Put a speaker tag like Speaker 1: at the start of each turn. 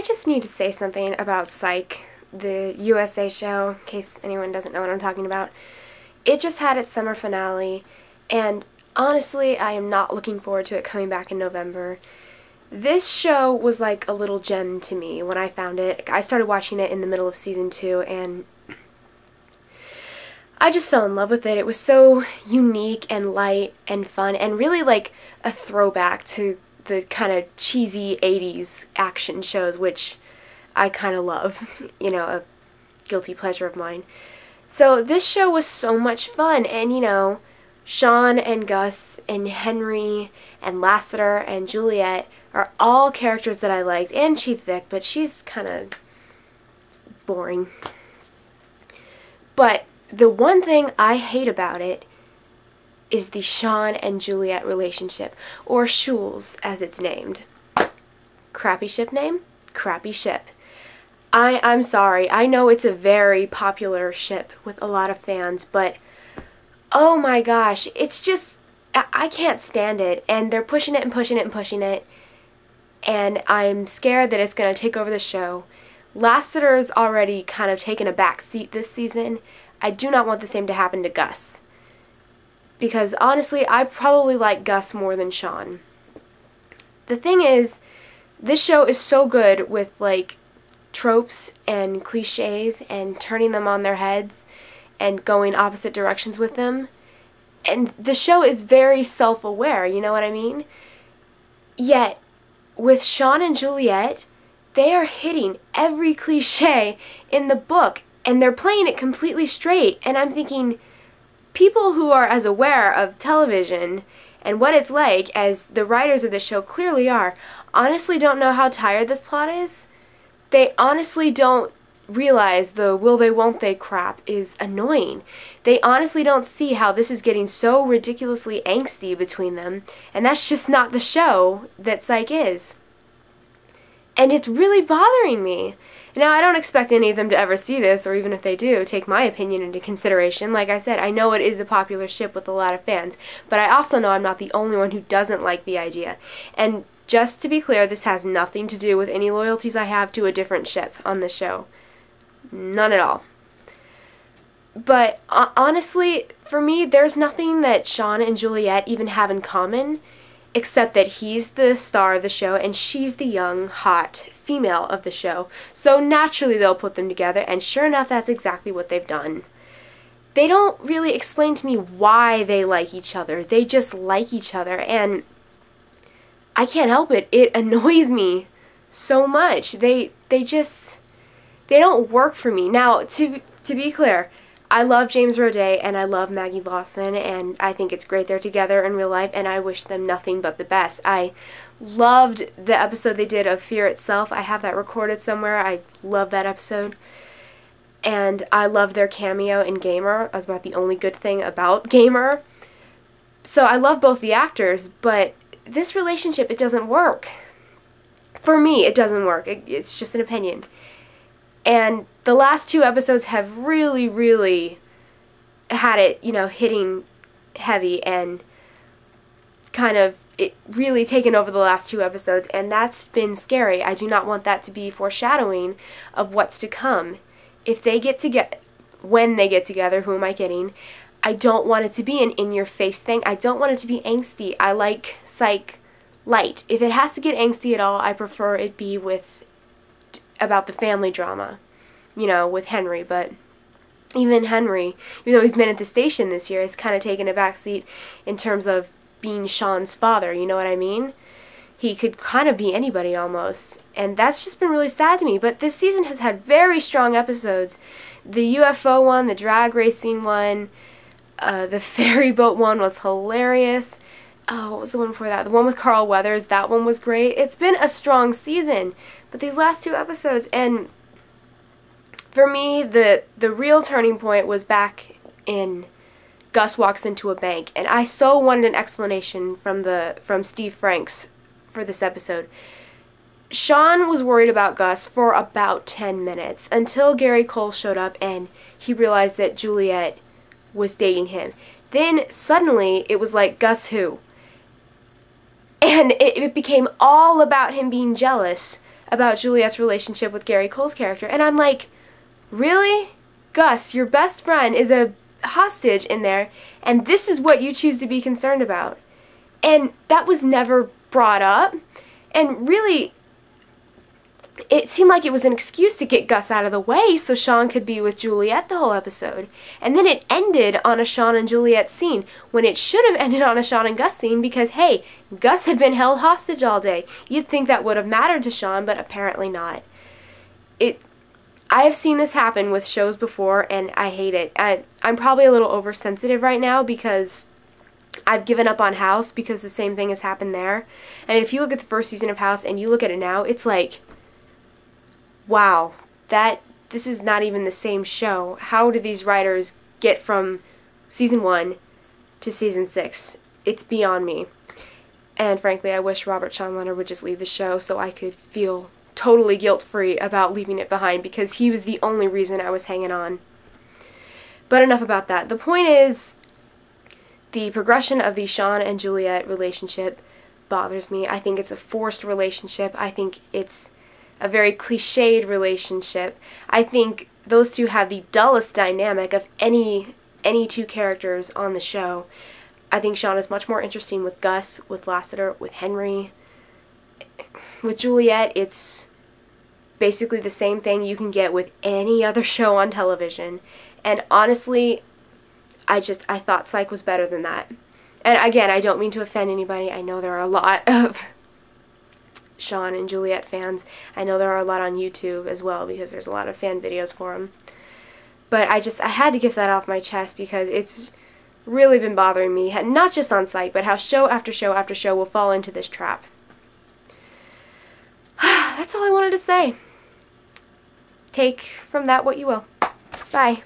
Speaker 1: I just need to say something about Psych, the USA show, in case anyone doesn't know what I'm talking about. It just had its summer finale, and honestly, I am not looking forward to it coming back in November. This show was like a little gem to me when I found it. I started watching it in the middle of season 2, and I just fell in love with it. It was so unique and light and fun, and really like a throwback to the kind of cheesy 80s action shows, which I kind of love, you know, a guilty pleasure of mine. So this show was so much fun, and you know, Shawn and Gus and Henry and Lassiter and Juliet are all characters that I liked, and Chief Vic, but she's kind of boring. But the one thing I hate about it is the Shawn and Juliet relationship, or Shules as it's named. Crappy ship name? Crappy ship. I'm sorry, I know it's a very popular ship with a lot of fans, but oh my gosh, it's just, I can't stand it, and they're pushing it and pushing it and pushing it, and I'm scared that it's going to take over the show. Lassiter's already kind of taken a back seat this season. I do not want the same to happen to Gus, because honestly, I probably like Gus more than Shawn. The thing is, this show is so good with like tropes and cliches and turning them on their heads and going opposite directions with them. And the show is very self-aware, you know what I mean? Yet, with Shawn and Juliet, they are hitting every cliche in the book, and they're playing it completely straight. And I'm thinking, people who are as aware of television and what it's like as the writers of the show clearly are, honestly don't know how tired this plot is. They honestly don't realize the will they won't they crap is annoying. They honestly don't see how this is getting so ridiculously angsty between them, and that's just not the show that Psych is. And it's really bothering me. Now, I don't expect any of them to ever see this, or even if they do, take my opinion into consideration. Like I said, I know it is a popular ship with a lot of fans, but I also know I'm not the only one who doesn't like the idea. And just to be clear, this has nothing to do with any loyalties I have to a different ship on this show. None at all. But honestly, for me, there's nothing that Shawn and Juliet even have in common, except that he's the star of the show and she's the young, hot female of the show. So naturally they'll put them together, and sure enough, that's exactly what they've done. They don't really explain to me why they like each other. They just like each other, and I can't help it. It annoys me so much. They don't work for me. Now, to be clear, I love James Roday and I love Maggie Lawson, and I think it's great they're together in real life, and I wish them nothing but the best. I loved the episode they did of Fear Itself. I have that recorded somewhere. I love that episode. And I love their cameo in Gamer. That was about the only good thing about Gamer. So I love both the actors, but this relationship, it doesn't work. For me, it doesn't work. It's just an opinion. And the last 2 episodes have really, really had it, you know, hitting heavy and kind of it really taken over the last 2 episodes, and that's been scary. I do not want that to be foreshadowing of what's to come. If they get together, when they get together, who am I kidding? I don't want it to be an in-your-face thing. I don't want it to be angsty. I like Psych light. If it has to get angsty at all, I prefer it be about the family drama, you know, with Henry. But even Henry, even though he's been at the station this year, has kind of taken a backseat in terms of being Shawn's father, you know what I mean? He could kind of be anybody almost, and that's just been really sad to me. But this season has had very strong episodes. The UFO one, the drag racing one, the ferry boat one was hilarious. Oh, what was the one before that? The one with Carl Weathers, that one was great. It's been a strong season, but these last 2 episodes, and for me, the real turning point was back in Gus walks into a bank, and I so wanted an explanation from Steve Franks for this episode. Shawn was worried about Gus for about 10 minutes, until Gary Cole showed up and he realized that Juliet was dating him. Then suddenly it was like, Gus who? And it became all about him being jealous about Juliet's relationship with Gary Cole's character. And I'm like, really? Gus, your best friend is a hostage in there, and this is what you choose to be concerned about. And that was never brought up. And really, it seemed like it was an excuse to get Gus out of the way so Shawn could be with Juliet the whole episode. And then it ended on a Shawn and Juliet scene when it should have ended on a Shawn and Gus scene because, hey, Gus had been held hostage all day. You'd think that would have mattered to Shawn, but apparently not. I have seen this happen with shows before, and I hate it. I'm probably a little oversensitive right now because I've given up on House because the same thing has happened there. And if you look at the first season of House and you look at it now, it's like, wow, this is not even the same show. How did these writers get from season 1 to season 6? It's beyond me. And frankly, I wish Robert Sean Leonard would just leave the show so I could feel totally guilt-free about leaving it behind because he was the only reason I was hanging on. But enough about that. The point is, the progression of the Shawn and Juliet relationship bothers me. I think it's a forced relationship. I think it's a very cliched relationship. I think those two have the dullest dynamic of any two characters on the show. I think Shawn is much more interesting with Gus, with Lassiter, with Henry. With Juliet, it's basically the same thing you can get with any other show on television. And honestly, I thought Psych was better than that. And again, I don't mean to offend anybody. I know there are a lot of Shawn and Juliet fans. I know there are a lot on YouTube as well because there's a lot of fan videos for them. But I had to get that off my chest because it's really been bothering me. Not just on Psych, but how show after show after show will fall into this trap. That's all I wanted to say. Take from that what you will. Bye.